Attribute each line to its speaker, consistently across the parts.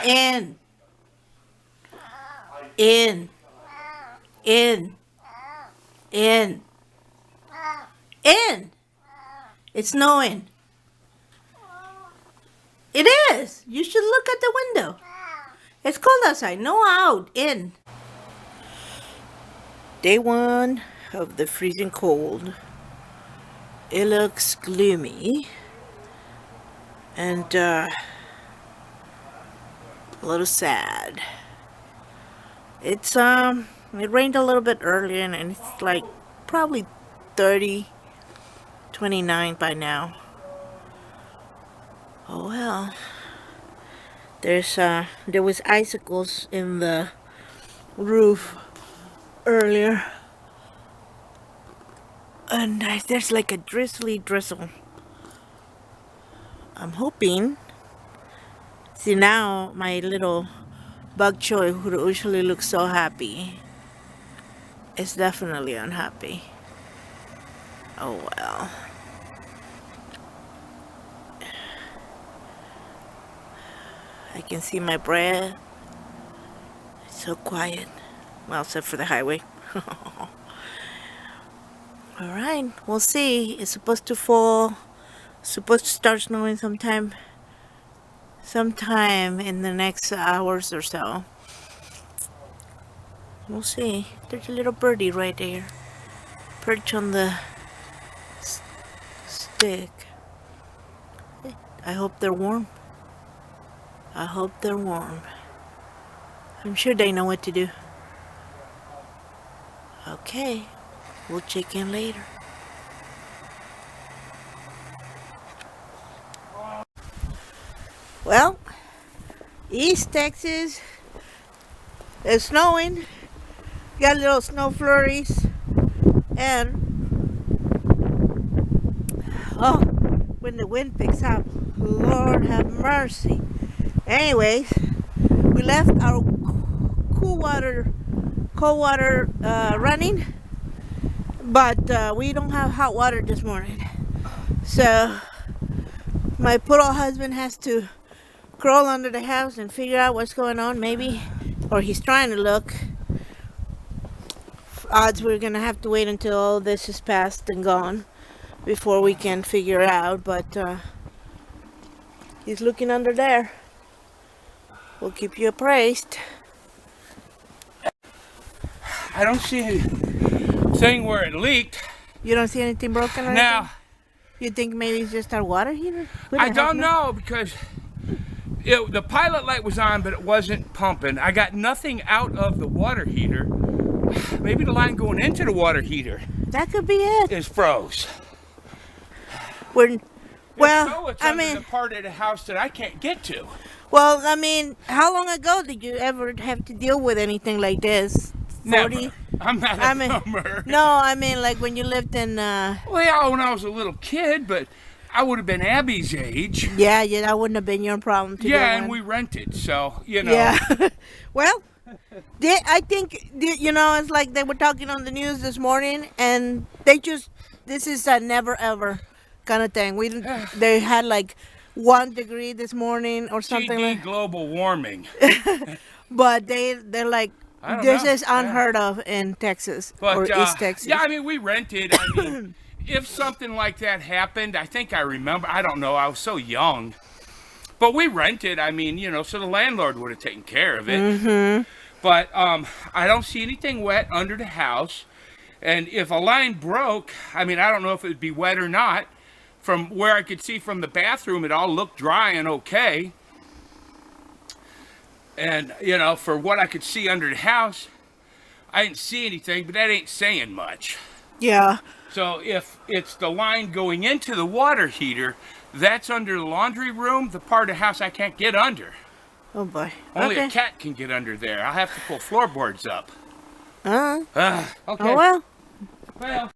Speaker 1: In. In. In. In. In. It's snowing. It is. You should look at the window. It's cold outside. No out. In. Day 1 of the freezing cold. It looks gloomy and a little sad. It rained a little bit earlier and it's like probably 29 by now. Oh well. There was icicles in the roof earlier. And there's like a drizzly drizzle. I'm hoping. See, now my little bug choy, who usually looks so happy, is definitely unhappy. Oh well. I can see my breath. It's so quiet. Well, except for the highway. Alright, we'll see. It's supposed to fall. Supposed to start snowing sometime in the next hours or so. We'll see. There's a little birdie right there. Perch on the stick. I hope they're warm. I hope they're warm. I'm sure they know what to do. Okay, we'll check in later. Well, East Texas is snowing. Got little snow flurries. And oh, when the wind picks up, Lord have mercy. Anyways, we left our cold water running, but we don't have hot water this morning. So my poor old husband has to crawl under the house and figure out what's going on, maybe, or he's trying to look. Odds we're gonna have to wait until all this is past and gone before we can figure it out, but he's looking under there. We'll keep you appraised.
Speaker 2: I don't see anything where it leaked.
Speaker 1: You don't see anything broken or anything?
Speaker 2: No.
Speaker 1: You think maybe it's just our water heater?
Speaker 2: I don't know because the pilot light was on, but it wasn't pumping. I got nothing out of the water heater. Maybe the line going into the water heater.
Speaker 1: That could be it.
Speaker 2: Is froze.
Speaker 1: Well,
Speaker 2: it's under the part of the house that I can't get to.
Speaker 1: Well, I mean, how long ago did you ever have to deal with anything like this? 40?
Speaker 2: Never. I'm not a plumber.
Speaker 1: No, I mean, like when you lived in...
Speaker 2: Well, yeah, when I was a little kid, but I would have been Abby's age.
Speaker 1: Yeah, that wouldn't have been your problem to
Speaker 2: Yeah, and we rented, so, you know.
Speaker 1: Yeah. Well, I think, it's like they were talking on the news this morning, and this is a never ever kind of thing. They had like 1 degree this morning or something like
Speaker 2: global warming.
Speaker 1: But they're like, this is unheard of in Texas or East Texas.
Speaker 2: Yeah, I mean, we rented. I mean, if something like that happened, I think I remember. I don't know. I was so young. But we rented. I mean, so the landlord would have taken care of it.
Speaker 1: Mm-hmm.
Speaker 2: But I don't see anything wet under the house. And if a line broke, I mean, I don't know if it would be wet or not. From where I could see from the bathroom, it all looked dry and okay. And, for what I could see under the house, I didn't see anything, but that ain't saying much.
Speaker 1: Yeah.
Speaker 2: So if it's the line going into the water heater, that's under the laundry room, the part of the house I can't get under.
Speaker 1: Oh, boy.
Speaker 2: Only a cat can get under there. I'll have to pull floorboards up.
Speaker 1: Okay.
Speaker 2: Okay.
Speaker 1: Oh,
Speaker 2: Well.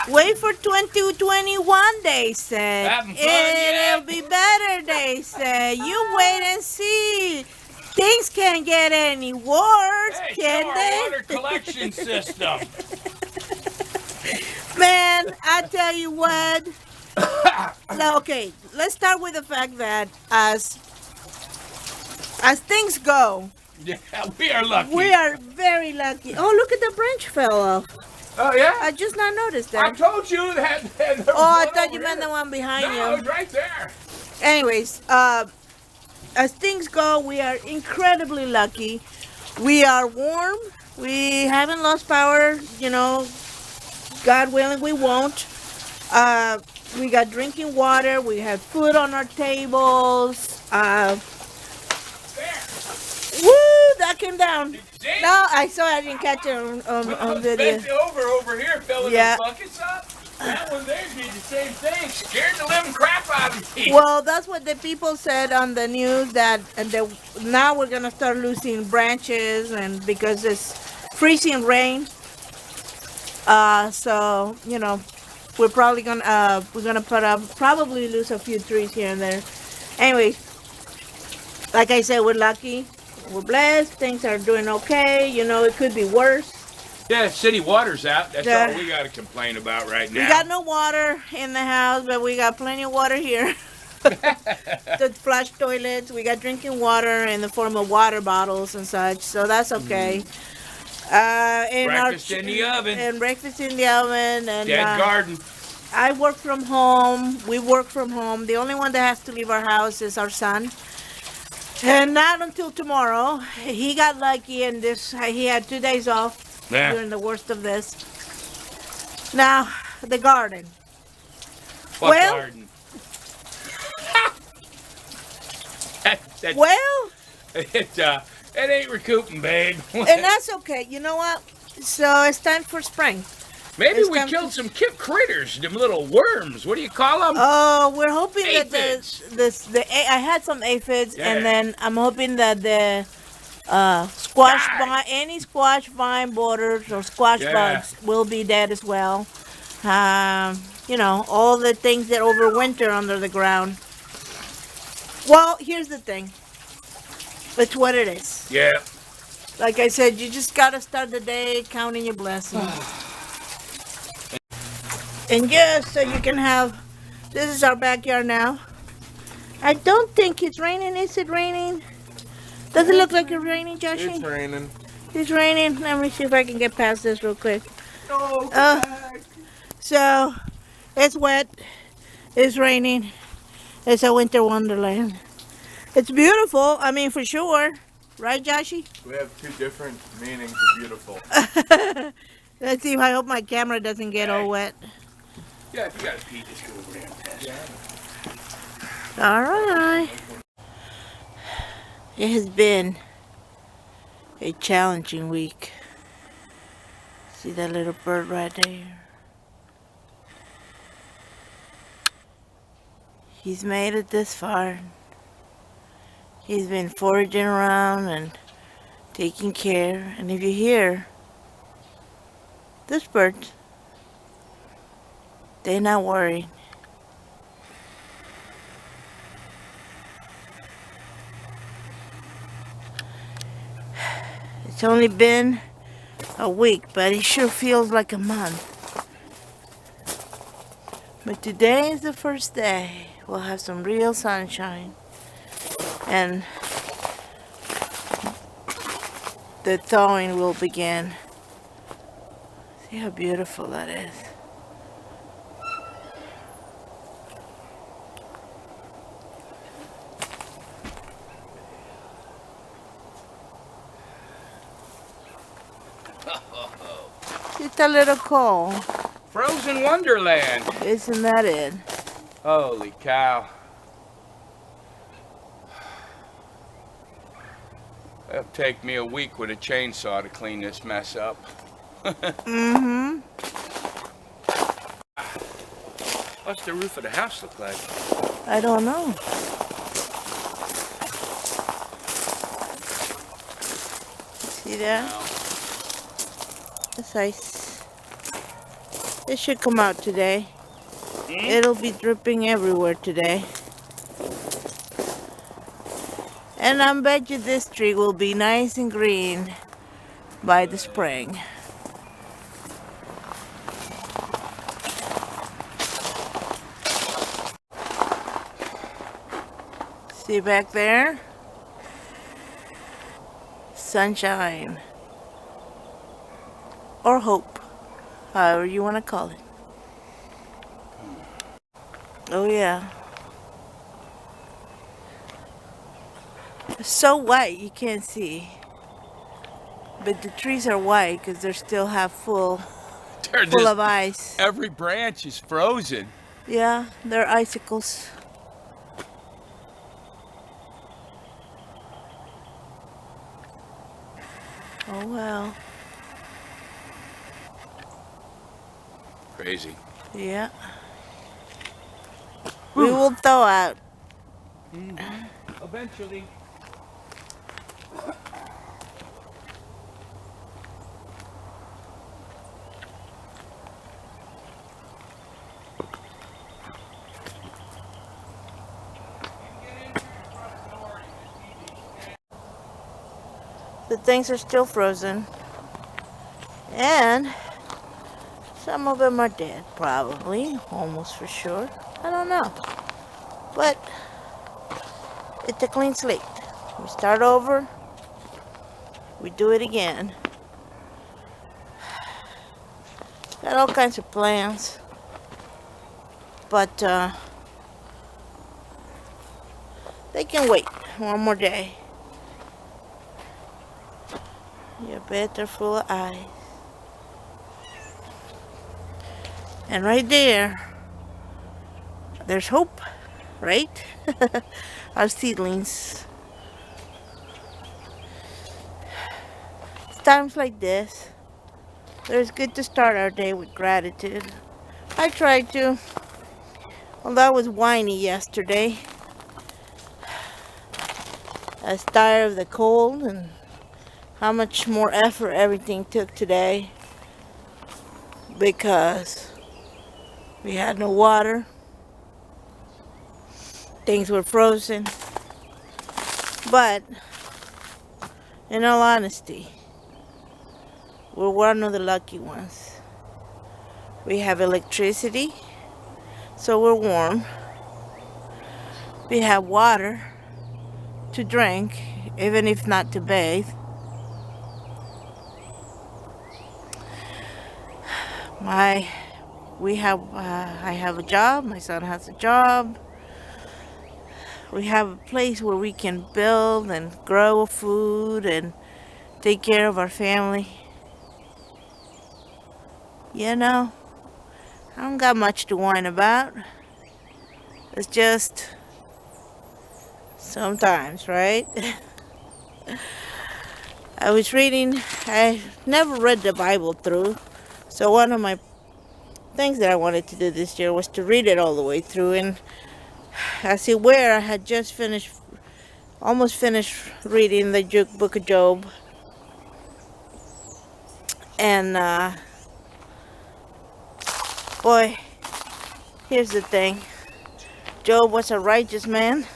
Speaker 1: Wait for 2021, they said.
Speaker 2: Having fun
Speaker 1: It'll be better, they said. You wait and see. Things can't get any worse, can they?
Speaker 2: Water collection system.
Speaker 1: Man, I tell you what. Okay, let's start with the fact that as as things go,
Speaker 2: Yeah, we are lucky.
Speaker 1: we are very lucky. Oh, look at the branch fell off.
Speaker 2: Oh yeah.
Speaker 1: I just not noticed
Speaker 2: I
Speaker 1: that.
Speaker 2: told you that. There was
Speaker 1: Oh, I
Speaker 2: one
Speaker 1: thought
Speaker 2: over
Speaker 1: you meant
Speaker 2: here.
Speaker 1: the one behind
Speaker 2: No,
Speaker 1: you.
Speaker 2: it's right there.
Speaker 1: Anyways, as things go, we are incredibly lucky. We are warm. We haven't lost power. You know, God willing, we won't. We got drinking water. We have food on our tables.
Speaker 2: There.
Speaker 1: Woo! That came down.
Speaker 2: See?
Speaker 1: No, I saw. I didn't catch it on video.
Speaker 2: Bent over here, filling
Speaker 1: Yeah.
Speaker 2: the buckets up. That one there did the same thing. Scared the living crap out of me.
Speaker 1: Well, that's what the people said on the news that now we're gonna start losing branches and because it's freezing rain. So you know, we're probably gonna probably lose a few trees here and there. Anyway, like I said, we're lucky. We're blessed. Things are doing okay. You know, it could be worse.
Speaker 2: Yeah, city water's out. That's
Speaker 1: Yeah.
Speaker 2: all we got to complain about right now.
Speaker 1: We got no water in the house, but we got plenty of water here. The flush toilets. We got drinking water in the form of water bottles and such, so that's okay.
Speaker 2: Breakfast in the oven.
Speaker 1: And breakfast in the oven. And
Speaker 2: Dead garden.
Speaker 1: I work from home. We work from home. The only one that has to leave our house is our son. And not until tomorrow. He got lucky and he had 2 days off
Speaker 2: Yeah.
Speaker 1: during the worst of this. Now, the garden.
Speaker 2: What
Speaker 1: Well-
Speaker 2: garden? that,
Speaker 1: Well,
Speaker 2: it ain't recouping, babe.
Speaker 1: and that's okay. You know what? So it's time for spring.
Speaker 2: Maybe
Speaker 1: it's
Speaker 2: we
Speaker 1: time
Speaker 2: killed
Speaker 1: to-
Speaker 2: some critters, them little worms. What do you call them?
Speaker 1: Oh, we're hoping that
Speaker 2: Aphids.
Speaker 1: I had some aphids,
Speaker 2: Yeah.
Speaker 1: and then I'm hoping that the squash
Speaker 2: Die.
Speaker 1: vine, any squash vine borders or squash
Speaker 2: Yeah.
Speaker 1: bugs will be dead as well. You know, all the things that overwinter under the ground. Well, here's the thing. It's what it is.
Speaker 2: Yeah.
Speaker 1: Like I said, you just gotta start the day counting your blessings. And just so you can have, this is our backyard now. I don't think it's raining. Is it raining? Does it look like it's raining, Joshie?
Speaker 3: It's raining.
Speaker 1: It's raining. Let me see if I can get past this real quick.
Speaker 3: No,
Speaker 1: So, it's wet. It's raining. It's a winter wonderland. It's beautiful. I mean, for sure. Right, Joshie?
Speaker 3: we have two different meanings of beautiful.
Speaker 1: Let's see. I hope my camera doesn't get all wet.
Speaker 2: Yeah, if you got to pee, just go over there and test.
Speaker 1: All right. It has been a challenging week. See that little bird right there? He's made it this far. He's been foraging around and taking care. And if you hear this bird, they're not worried. It's only been a week, but it sure feels like a month. But today is the first day. We'll have some real sunshine. And the thawing will begin. See how beautiful that is. It's a little cold.
Speaker 2: Frozen Wonderland.
Speaker 1: Isn't that it?
Speaker 2: Holy cow. It'll take me a week with a chainsaw to clean this mess up.
Speaker 1: Mm-hmm.
Speaker 2: What's the roof of the house look like?
Speaker 1: I don't know. See that? It's nice. It should come out today. It'll be dripping everywhere today. And I bet you this tree will be nice and green by the spring. See back there? sunshine, or hope, however you want to call it. Oh yeah. It's so white you can't see. But the trees are white because they're still half full of ice.
Speaker 2: Every branch is frozen.
Speaker 1: Yeah, they're icicles. Oh well.
Speaker 2: Crazy.
Speaker 1: Yeah. We will thaw out.
Speaker 2: Eventually.
Speaker 1: The things are still frozen. And some of them are dead, probably. Almost for sure. I don't know. But it's a clean slate. We start over. We do it again. Got all kinds of plans. But they can wait one more day. You bet they're full of ice. And right there's hope, right? Our seedlings. It's times like this that it's good to start our day with gratitude. I tried to. Although I was whiny yesterday. I was tired of the cold and how much more effort everything took today because we had no water. Things were frozen. But in all honesty, we're one of the lucky ones. We have electricity, so we're warm. We have water to drink, even if not to bathe. I have a job. My son has a job. We have a place where we can build and grow food and take care of our family. You know, I don't got much to whine about. It's just sometimes, right? I never read the Bible through. So one of my things that I wanted to do this year was to read it all the way through. And as you were, I had just almost finished reading the book of Job. And boy, here's the thing. Job was a righteous man.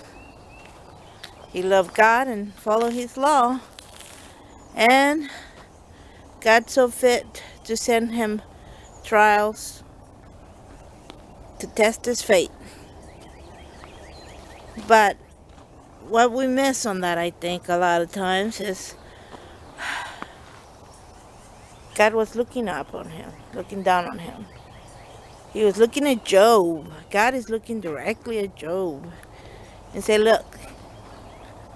Speaker 1: He loved God and followed his law. And God saw fit to send him trials to test his faith. But what we miss on that, I think, a lot of times is God was looking up on him, looking down on him. He was looking at Job. God is looking directly at Job and say, look,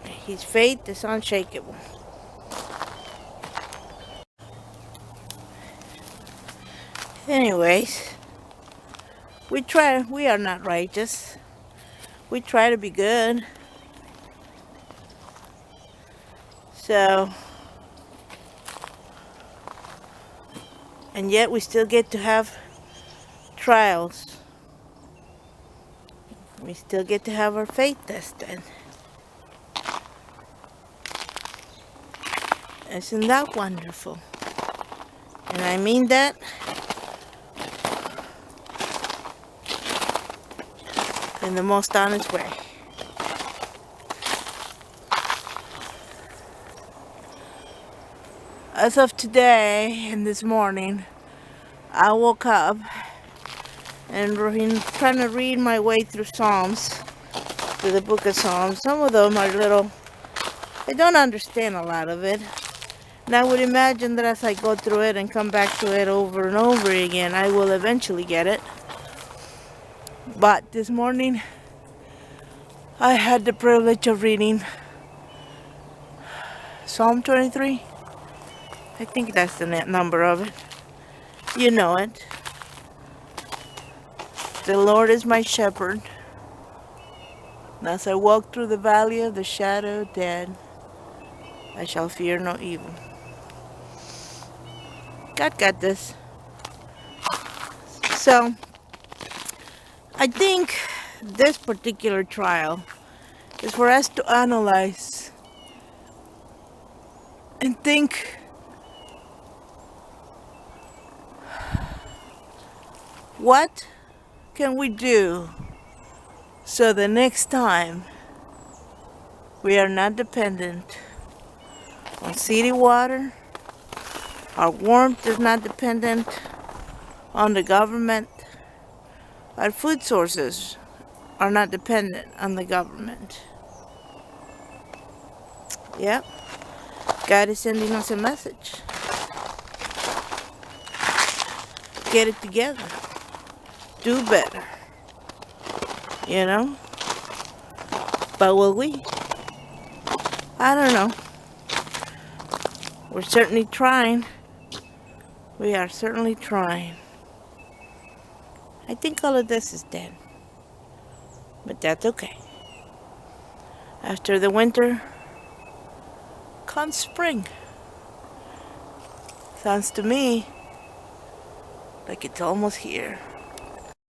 Speaker 1: his faith is unshakable. Anyways, we are not righteous. We try to be good. So, and yet we still get to have trials. We still get to have our faith tested. Isn't that wonderful? And I mean that in the most honest way. As of today and this morning, I woke up and trying to read my way through Psalms, through the book of Psalms. Some of them are I don't understand a lot of it. And I would imagine that as I go through it and come back to it over and over again, I will eventually get it. But this morning, I had the privilege of reading Psalm 23. I think that's the number of it. You know it. The Lord is my shepherd. And as I walk through the valley of the shadow of death, I shall fear no evil. God got this. So, I think this particular trial is for us to analyze and think, what can we do so the next time we are not dependent on city water, our warmth is not dependent on the government, our food sources are not dependent on the government. Yep, God is sending us a message. Get it together. Do better. You know? But will we? I don't know. We're certainly trying. We are certainly trying. I think all of this is dead. But that's okay. After the winter comes spring. Sounds to me like it's almost here.